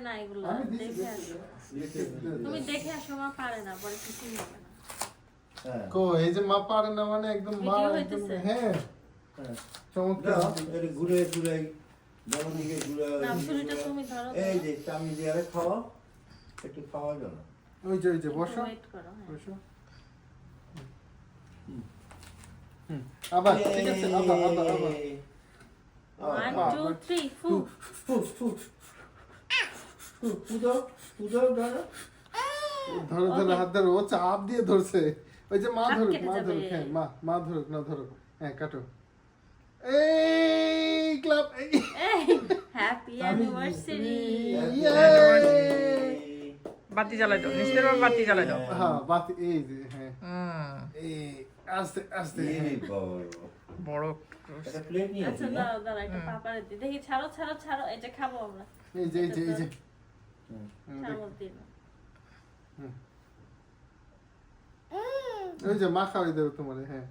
না এগুলো দেখে আসো তুমি দেখে আসো মা পারে না পরে কিছুই হবে না কো এই যে মা পারে না মানে একদম মা একদম হ্যাঁ চমৎকার এটা ঘুরে ঘুরে যেমন দিকে ঘুরে না ছুরিটা তুমি ধরো এই যে চামি দিয়ে খাওয়া একটু খাওয়া যাও না ওই যে বসো ওয়েট করো বসো আবার ঠিক আছে আবার 1 2 3 ফু ধরো ধরো হাত ধরো ও চাপ দিয়ে ধরছে ওই যে মা ধরুক হ্যাঁ মা ধরুক না ধরো হ্যাঁ কাটো এই ক্লাব এই হ্যাপি অ্যানিভার্সারি বাতি জ্বালাই দাও নিশ্চয় বাতি জ্বালাই দাও হ্যাঁ বাতি এই যে হ্যাঁ এই আস্তে আস্তে বড় একটা প্লেট নিয়ে আচ্ছা দাও একটা পাপারে দি দেখি ছাড়ো এটা খাবো আমরা এই যে চামচ দিন ওই যে মা খাওয়াই দেবে তোমার হ্যাঁ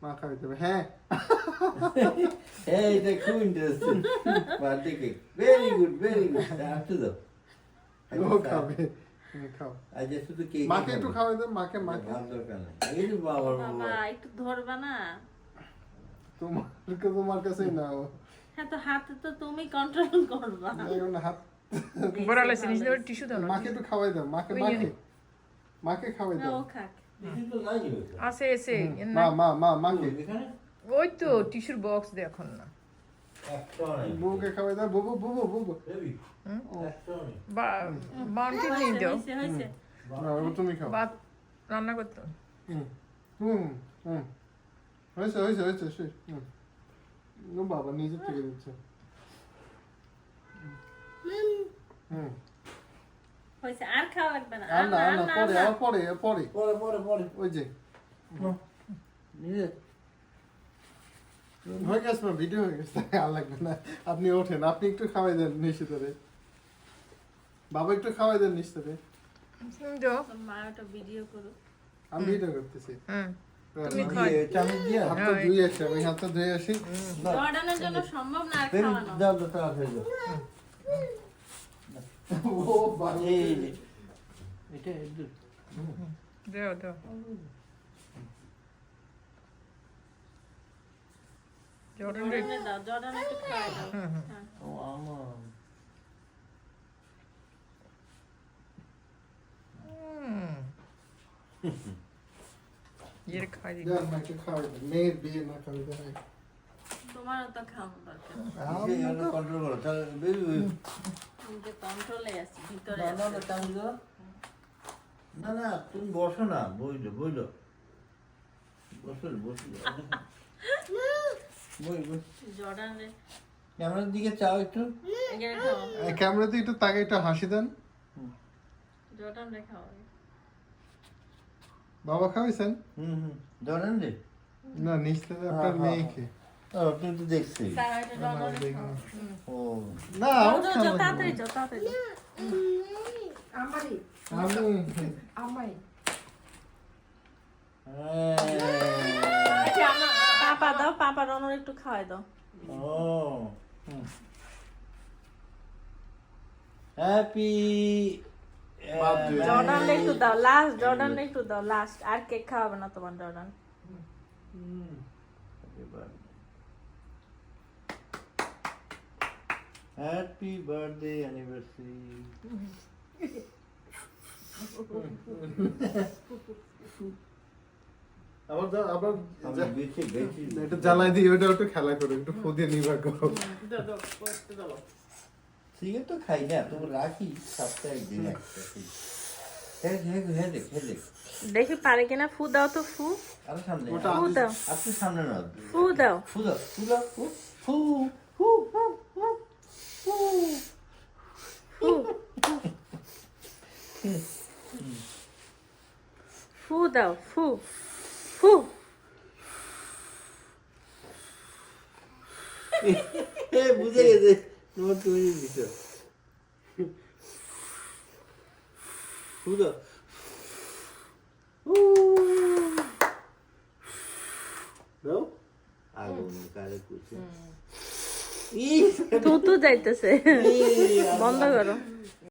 মা খাওয়াই দেবে হ্যাঁ এই এটা খুব interesting birthday cake very good আপনি দাও ও খাবে খাও আজ শুধু কেক মাকে একটু খাওয়াই দেবে মাকে ভাত দরকার নাই এই যে বাবা বাবা একটু ধরবা না তোমার কাছেই নাও হ্যাঁ তো হাতে তো তুমি কন্ট্রোল করবা এখন হাত বড়ালে জিনিস দাও টিস্যু দাও মাকে একটু খাওয়াই দাও মাকে খাওয়াই না দাও ও খাক কিছু তো নাই আছে এসে মাকে এখানে ওই তো টিস্যুর বক্স দে এখন না একটা নাই বউকে খাওয়াই দাও বুবু বেবি একটা নাই বাউন্টি নিয়ে দাও হয়েছে তুমি খাও ভাত রান্না করতে হুম হয়েছে শেষ ও বাবা নিজের থেকে দিচ্ছে হয়েছে আর খাওয়া লাগবে না আর না পরে ওই যে নিজে হয়ে গেছে না ভিডিও হয়ে গেছে আর লাগবে না আপনি ওঠেন আপনি একটু খাওয়াই দেন নিশ্চিতরে বাবা একটু খাওয়াই দেন নিশ্চিতরে দাও মা একটা ভিডিও করো আমি ভিডিও করতেছি তুমি খাও চামচ দিয়ে হাতটা ধুয়ে আসি আমি হাতটা ধুয়ে আসি জর্ডানের জন্য সম্ভব না আর ফের খাওয়ানো দাও তো তাড়াতাড়ি দাও ও বাবা এই যে এটা একটু দাও জর্ডানে দাও জর্ডান একটু খাওয়াই দাও হ্যাঁ ও আমার এর খাই দিই যান মাকে খাওয়াই দেন মেয়ের বিয়ে না খাওয়াই দেন তোমারও তো খাওয়ানো দরকার এটা কন্ট্রোল করো তাহলে বেবি তুমি যে কন্ট্রোলে আছি ভিতরে না চামচ দাও না তুমি বসো না বইলো বসো বই জর্ডান রে ক্যামেরার দিকে চাও একটু এখানে খাও ক্যামেরাতে একটু তাকে একটু হাসি দেন জর্ডান রে খাও বাবা খাওয়াইছেন ধরেন রে না নিশ্চয় আপনার মেয়েকে আপনি তো দেখছি তারা এটা জর্ডান রে খাও ও না যাও তাড়াতাড়ি যাও আমি পাপা রনর একটু খাওয়াই দাও ও হ্যাপি জর্ডান একটু দাও লাস্ট জর্ডান একটু দাও লাস্ট আর কেক খাওয়াবে না তোমার জর্ডান হ্যাপি বার্থডে অ্যানিভার্সারি আবার আমি বেঁচে একটু জ্বালাই দিই ওটা একটু খেলা করো একটু ফুদিয়ে নিবা করো সিগারেট তো খাই না তবু রাখি সপ্তাহে একদিন একটা হ্যাঁ দেখ দেখি পারে কিনা ফু দাও তো ফু আর সামনে ফু দাও আপনি সামনে না ফু দাও ফু ফু ফু ফু দাও ফু ফু বুঝে গেছে তোমার তুমি দিচ্ছ ফুদা দাও আগুন কালে কুচে তু যাইতেছে বন্ধ করো